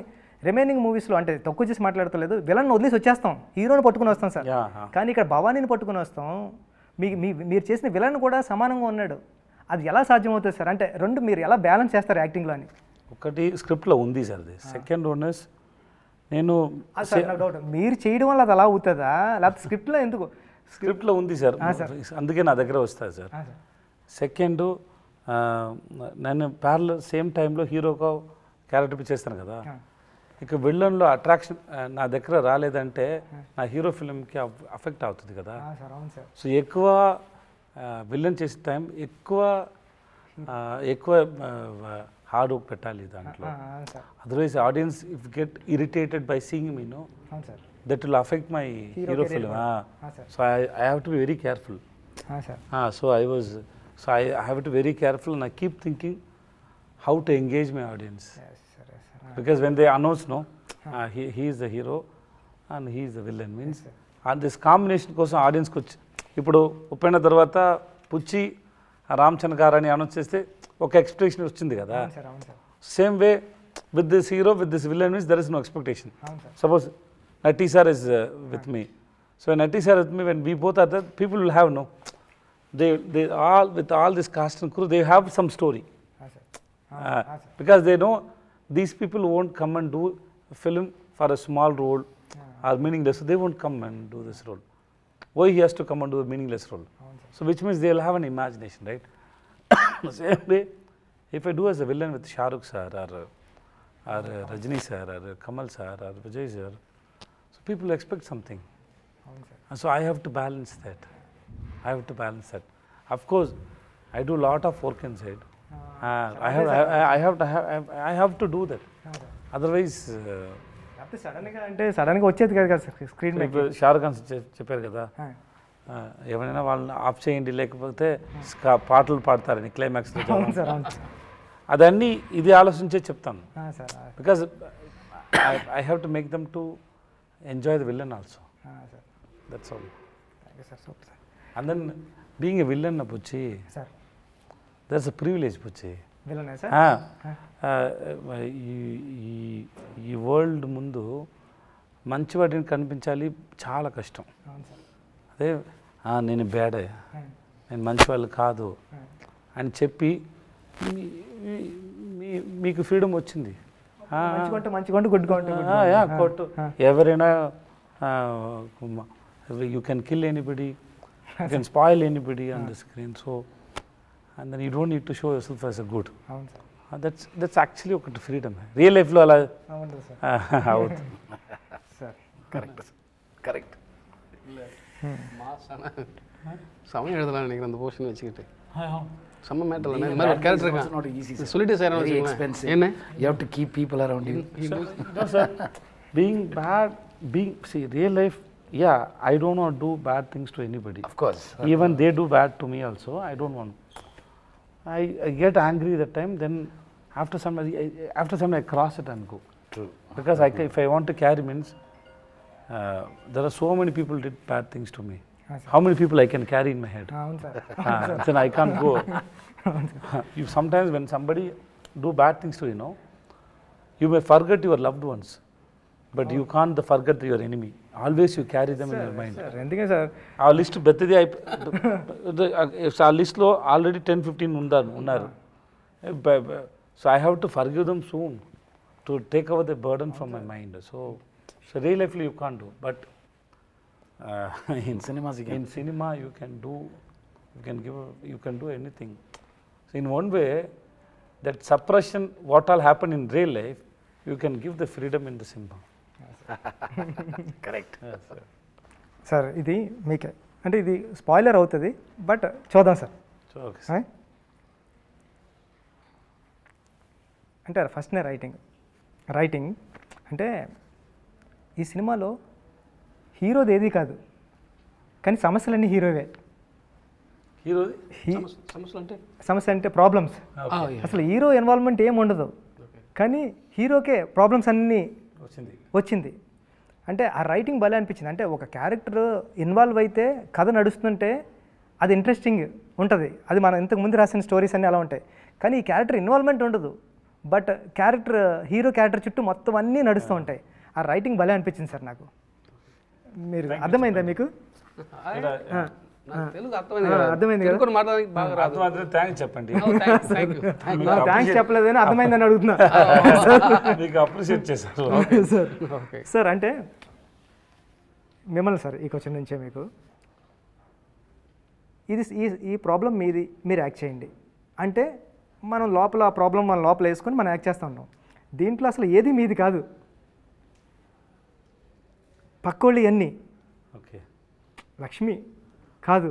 రిమైనింగ్ మూవీస్లో అంటే తక్కువ చేసి మాట్లాడతలేదు, విలన్ వదిలేసి వచ్చేస్తాం, హీరోని పట్టుకుని వస్తాం సార్. కానీ ఇక్కడ భవానీని పట్టుకుని వస్తాం, మీరు చేసిన విలన్ కూడా సమానంగా ఉన్నాడు. అది ఎలా సాధ్యమవుతుంది సార్? అంటే రెండు మీరు ఎలా బ్యాలెన్స్ చేస్తారు యాక్టింగ్లో అని? ఒకటి స్క్రిప్ట్లో ఉంది సార్, అది. సెకండ్ వన్ ఇస్ నేను సార్ నాకు డౌట్, మీరు చేయడం వల్ల అది అలా అవుతుందా, లేకపోతే స్క్రిప్ట్లో ఎందుకు? స్క్రిప్ట్లో ఉంది సార్, అందుకే నా దగ్గర వస్తుంది సార్. సెకండ్, నేను ప్యారల్ సేమ్ టైంలో హీరోగా క్యారెక్టర్ చేస్తాను కదా, ఇక విలన్లో అట్రాక్షన్ నా దగ్గర రాలేదంటే నా హీరో ఫిల్మ్కి అఫెక్ట్ అవుతుంది కదా. సో ఎక్కువ విలన్ చేసే టైం ఎక్కువ హార్డ్ వర్క్ పెట్టాలి దాంట్లో. Otherwise audience if get irritated by seeing me no, that will affect my hero film. So I have to be very careful. So I have to be very careful, and I keep thinking how to engage my audience. Because when they announce, no, he is the hero and he is the villain, means and this combination కోసం ఆడియన్స్కి వచ్చి, ఇప్పుడు ఉప్పెన తర్వాత పుచ్చి రామచంద్ర గారు అని announce చేస్తే ఒక expectation వచ్చింది కదా. Same way with this hero with this villain means there is no expectation. Suppose నటీ sir is with me, so నటీ sir with me, when we both are there, people will have no, they all, with all this cast and crew, they have some story. Because they know these people won't come and do a film for a small role or meaningless, so they won't come and do this role. Why he has to come and do a meaningless role? So which means they'll have an imagination, right? Same way, if I do as a villain with Shah Rukh sir or Rajini sir or Kamal sir or Vijay sir, so people expect something. And so I have to balance that. Of course, I do a lot of work inside. I have to do that. Otherwise లేకపోతే సడన్గా అంటే సడన్గా వచ్చేది కాదు కదా sir screen మీద. ఇప్పుడు షారుఖ్ ఖాన్ చెప్పారు కదా, ఎవరైనా వాళ్ళని ఆఫ్ చేయండి లేకపోతే పాటలు పాడతారని క్లైమాక్స్లో. అవును సార్, అవును అదన్నీ ఇది ఆలోచించే చెప్తాను, sir. Because I have to make them to enjoy the villain also. Sir that's all. Thank you sir, super sir. And then being a villain పుచ్చి, సార్ దట్స్ అ ప్రివిలేజ్ పుచ్చి. విలనే సార్. ఈ world ముందు మంచి వాటిని కనిపించాలి చాలా కష్టం. అవును సార్. అదే నేను బ్యాడే, నేను మంచి వాళ్ళు కాదు అని చెప్పి మీకు ఫ్రీడమ్ వచ్చింది. మంచిగా కొట్టు ఎవరైనా, you can kill anybody, you can spoil anybody on the screen. So and then you don't need to show your self as a good. అవును సార్. దట్స్ యాక్చువల్లీ ఒకటి ఫ్రీడమ్. రియల్ లైఫ్లో అలా అవుతుంది సార్. கரெக்ட். சமயம் எழுதலாம் நினைக்கிறேன் அந்த போர்ஷன் வச்சுக்கிட்டு. செம்ம மேட்டர் இந்த மாதிரி ஒரு கேரக்டர் இருக்கான் சொல்லிட்டு சார் Very expensive. என்ன You have to keep people around you. No, sir. See, real life, yeah, I don't want to do bad things to anybody. Of course. Even they do bad to me also, I don't want. I get angry that time, then after some I cross it and go. True. Because if I want to carry means, there are so many people did bad things to me. How many people I can carry in my head? అవును sir. Then I can't go. You sometimes when somebody do bad things to you, you may forget your loved ones, but you can't forget your enemy. Always you carry them in your mind. Sir ఎందుకే sir ఆ list పెద్దది ఆ లిస్ట్లో already 10-15 ఉన్నారు. So I have to forgive them soon to take our the burden from my mind. So real లైఫ్లో you can't do, but In cinemas you can. in cinema you can do anything. So in one way, that suppression what all happen in real life, you can give the freedom in the cinema. Correct. Sir ఇది మీకే అంటే ఇది spoiler అవుతుంది, but చూద్దాం sir. So okay. అంటే ఫస్ట్నే writing అంటే ఈ సినిమాలో హీరోది ఏది కాదు, కానీ సమస్యలన్నీ హీరోవే. Hero సమస్యలు అంటే సమస్య అంటే ప్రాబ్లమ్స్. అసలు హీరో ఇన్వాల్వ్మెంట్ ఏం ఉండదు, కానీ హీరోకే ప్రాబ్లమ్స్ అన్నీ వచ్చింది. అంటే ఆ రైటింగ్ భలే అనిపించింది. అంటే ఒక క్యారెక్టర్ ఇన్వాల్వ్ అయితే కథ నడుస్తుంటే అది ఇంట్రెస్టింగ్ ఉంటుంది. అది మనం ఇంతకుముందు రాసిన స్టోరీస్ అన్నీ అలా ఉంటాయి, కానీ ఈ క్యారెక్టర్ ఇన్వాల్వ్మెంట్ ఉండదు, బట్ హీరో క్యారెక్టర్ చుట్టూ మొత్తం అన్నీ నడుస్తూ ఉంటాయి. ఆ రైటింగ్ భలే అనిపించింది సార్ నాకు. మీరు అర్థమైందా మీకు? తెలుగు అర్థమైంది కదా? మాట్లాడడానికి బాగా రాదు. థ్యాంక్స్ చెప్పండి. థ్యాంక్స్ చెప్పలేదని అర్థమైందని అడుగుతున్నా. మీకు అప్రిషియేట్ చేశారు సార్. అంటే మిమ్మల్ని సార్ ఈ క్వశ్చన్ నుంచే మీకు ఇది ఈ ప్రాబ్లం మీది, మీరు యాక్ట్ చేయండి అంటే మనం లోపల ఆ ప్రాబ్లం మన లోపల వేసుకొని మనం యాక్ట్ చేస్తూ ఉన్నాం. దీంట్లో అసలు ఏది మీది కాదు, పక్కోళ్ళు అన్నీ. ఓకే, లక్ష్మి కాదు.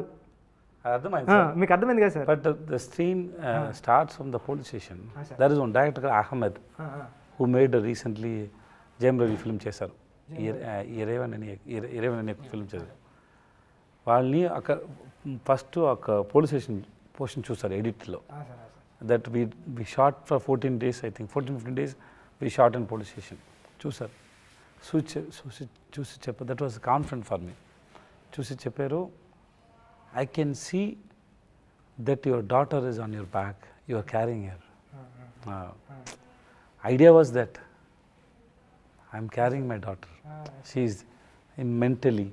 అర్థమైంది మీకు అర్థమైంది కదా sir? But the scene starts from the police station. There is one director Ahmed who made recently Jayam Ravi film చేశారు. ఇరేవన్ అనే ఫిల్మ్ చేశారు. వాళ్ళని అక్కడ ఫస్ట్ ఒక పోలీస్ స్టేషన్ పోర్షన్ చూస్తారు ఎడిట్లో. That we shot for 14 days, I think 14-15 days we shot in police station. చూసారు, చూసి చెప్పారు. That was confident for me. చూసి చెప్పారు, I can see that your daughter is on your back, you are carrying her. Idea was that I am carrying my daughter. She is mentally,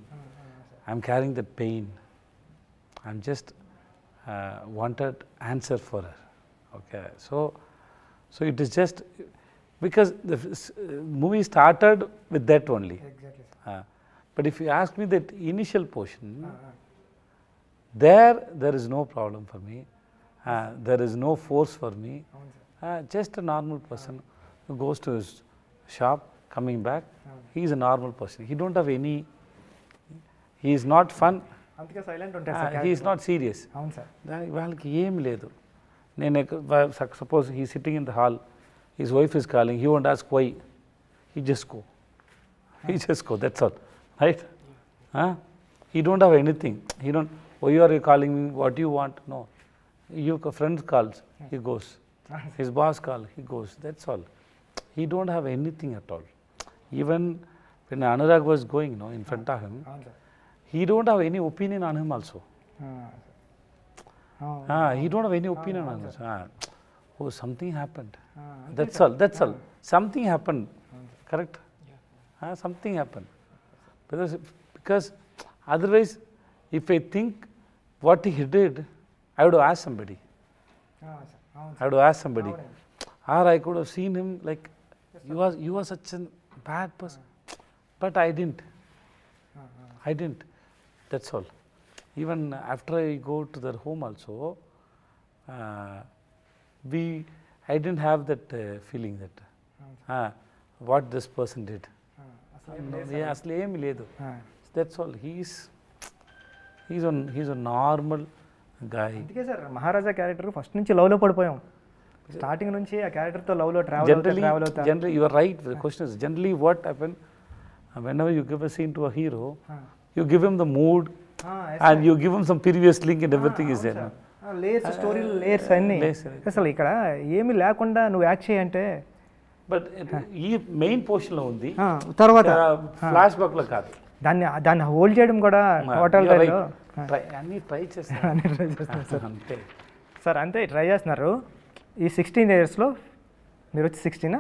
I am carrying that pain. I am just wanted answer for her. Okay, so it is just because the movie started with that only. Exactly. But if you ask me that initial portion, there is no problem for me. There is no force for me. Just a normal person who goes to his shop, coming back. He is a normal person. He don't have any. He is not fun. అందుకే silent ఉంటారు sir. He is not serious. అవును sir. వాళ్ళకి ఏం లేదు. నేను suppose he is sitting in the hall, his wife is calling. He won't ask why. he just go. He just go, that's all. Right? He don't have anything. He don't, why are you calling me? What do you want? No. Your friend calls, he goes. His boss calls, he goes. That's all. He don't have anything at all. Even when Anurag was going, in front of him, he don't have any opinion on him also. He don't have any opinion on him. Oh, something happened. That's all. That's all. Something happened. Correct? Something happened. Because otherwise, if I think what he did, I would have asked somebody. I would have asked somebody. Or I could have seen him like, you are such a bad person. But I didn't. I didn't. That's all. Even after I go to their home also, I didn't have that feeling that what this person did. అసలు ఏమి లేదు. That's all. He's a normal guy. అందుకే sir మహారాజా character first నుంచి లవ్లో పడిపోయాం. Starting నుంచి ఆ క్యారెక్టర్తో లవ్లో ట్రావెల్ అవుతా. Generally, you are right. The question is generally what happen whenever you give a scene to a hero, you give him the mood and you give him some previous link and everything is there. Layers story layers అన్నీ అసలు ఇక్కడ ఏమి లేకుండా నువ్వు act చేయంటే. But ఈ main portion లో ఉంది, తర్వాత ఫ్లాష్ బ్యాక్ లో కాదు. దాన్ని హోల్డ్ చేయడం కూడా టోటల్ అన్ని ట్రై చేస్తారు అంతే సార్. అంతే ట్రై చేస్తున్నారు. ఈ 16 yearsలో మీరు వచ్చి 16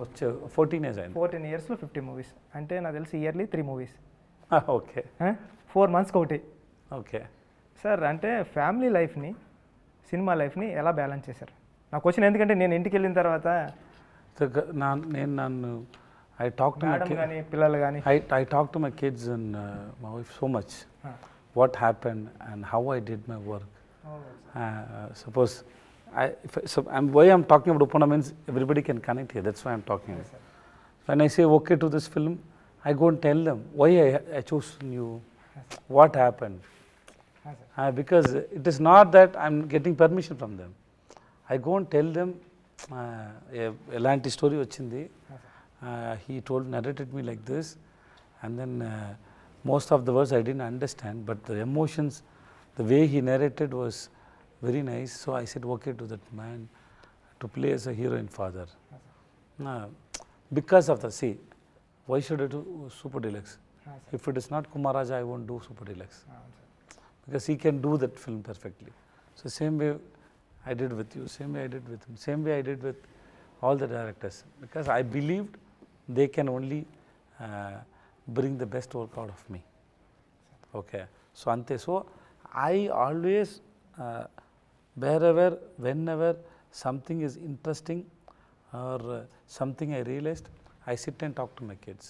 వచ్చే 14 years అయింది. 14 yearsలో 50 movies అంటే నాకు తెలిసి ఇయర్లీ 3 movies. ఓకే. 4 monthsకి ఒకటి. ఓకే సార్ అంటే ఫ్యామిలీ లైఫ్ని సినిమా లైఫ్ని ఎలా బ్యాలెన్స్ చేశారు? నాకు క్వశ్చన్ ఎందుకంటే నేను ఇంటికి వెళ్ళిన తర్వాత నన్ను I talk to my kids. I talk to my kids and my wife so much. What happened and how I did my work. Suppose why I'm talking about Upana means everybody can connect here. That's why I'm talking. Yes, when I say okay to this film, I go and tell them why I chose you. Yes, what happened. Yes, because it is not that I'm getting permission from them. I go and tell them elanti story vachindi. He narrated me like this, and then most of the words I didn't understand, but the emotions, the way he narrated was very nice. So I said okay to that man to play as a heroine father. Because of the why should I do Super Deluxe? If it is not Kumaraja, I won't do Super Deluxe. Because he can do that film perfectly. So same way I did with you, same way I did with him, same way I did with all the directors. Because I believed they can only bring the best work out of me. Okay. So ante. So I always wherever, whenever something is interesting or something I realized, I sit and talk to my kids.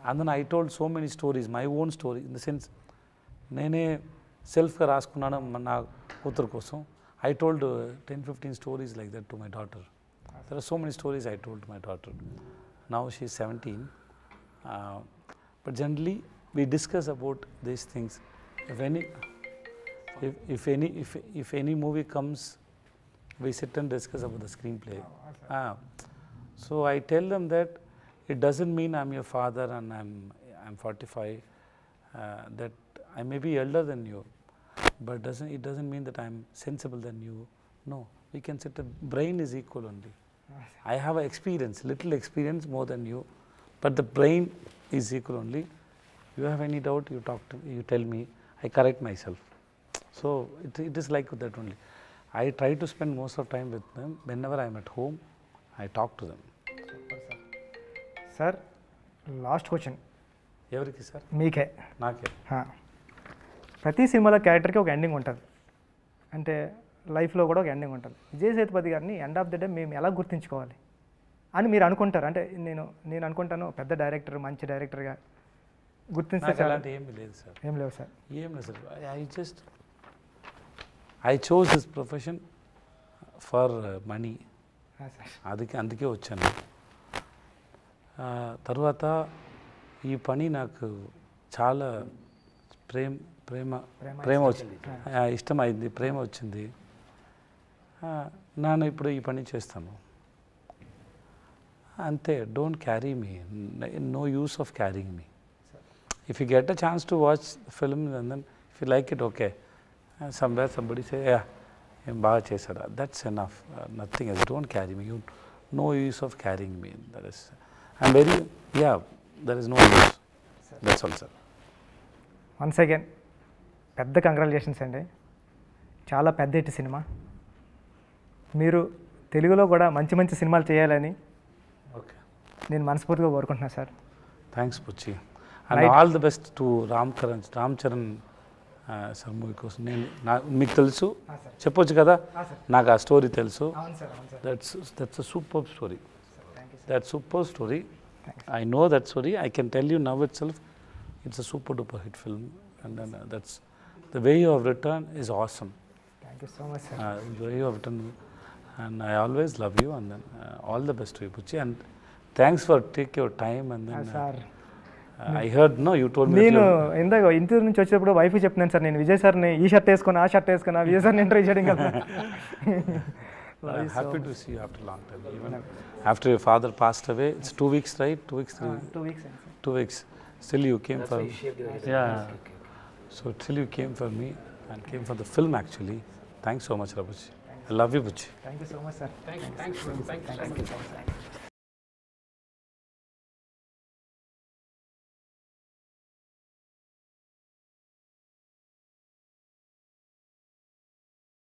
And then I told so many stories, my own story, in the sense, nene self ga raskunnanu na kootaru kosam. I told 10-15 stories like that to my daughter. There are so many stories I told to my daughter. Now she is 17. But generally, we discuss about these things. If any movie comes, we sit and discuss about the screenplay. So I tell them that it doesn't mean I'm your father and I'm 45. That I may be elder than you, but it doesn't mean that I'm sensible than you. No, we can sit. Brain is equal only. I have little experience more than you, but the brain is equal only. You have any doubt, you talk to me, you tell me, I correct myself. So it is like that only. I try to spend most of time with them. Whenever I am at home, I talk to them. Sir, last question. Evariki sir? Meeke. Naake. ప్రతి సినిమాలో క్యారెక్టర్కి ఒక ending ఉంటుంది, అంటే లైఫ్లో కూడా ఒక ending ఉంటుంది. విజయ్ సేతుపతి గారిని ఎండ్ ఆఫ్ ద డే మేము ఎలా గుర్తుంచుకోవాలి అని మీరు అనుకుంటారు? అంటే నేను అనుకుంటాను పెద్ద డైరెక్టర్, మంచి డైరెక్టర్గా గుర్తించే ఏం లేదు సార్. ఏం లేవు సార్. ఏం లేదు sir. I chose this profession for money. అందుకే వచ్చాను. తర్వాత ఈ పని నాకు చాలా ప్రేమ వచ్చింది, ఇష్టమైంది, ప్రేమ వచ్చింది. నేను ఇప్పుడు ఈ పని చేస్తాను. ante, don't carry me. No use of carrying me. If you get a chance to watch the film and then if you like it, okay. Somewhere somebody say, yeah, baga chesada. That's enough. Nothing else. Don't carry me. No use of carrying me. That is, I'm very, yeah, there is no use. That's all, sir. Once again పెద్ద congratulations అండి. చాలా పెద్ద hit cinema. మీరు తెలుగులో కూడా మంచి మంచి సినిమాలు చేయాలని Okay. నేను మనస్ఫూర్తిగా కోరుకుంటున్నాను sir. Thanks, Puchi. And all the best to Ram Charan sir movie కోసం. నేను మీకు తెలుసు చెప్పొచ్చు కదా, నాకు ఆ స్టోరీ తెలుసు. That's a super story. That super story. I know that story. I can tell you now itself, it's a super duper hit film. And then that's the way you have written is awesome. Thank you so much, sir. The way you have written, and I always love you. And then all the best to you, Puchi. And thanks for take your time. And then sir I heard, no, you told me. నేను ఇందాక ఇంటి నుంచి వచ్చేటప్పుడు wife చెప్తున్నాను sir, నేను విజయ్ సార్ని ఈ shirt వేసుకొని ఆ షర్ట్ వేసుకున్నా విజయ్ సార్ని ఇంటర్వ్యూ చేయడం కదా. I'm happy to see you after a long time. Even after your father passed away, it's 2 weeks, right? 2 weeks, 3 weeks. 2 weeks. 2 weeks. Still you came for. Yeah. Yeah. So still you came for me and came for the film actually. Thanks so much, Rabuchi. I love you, Puchi. Thank you so much, sir. Thanks.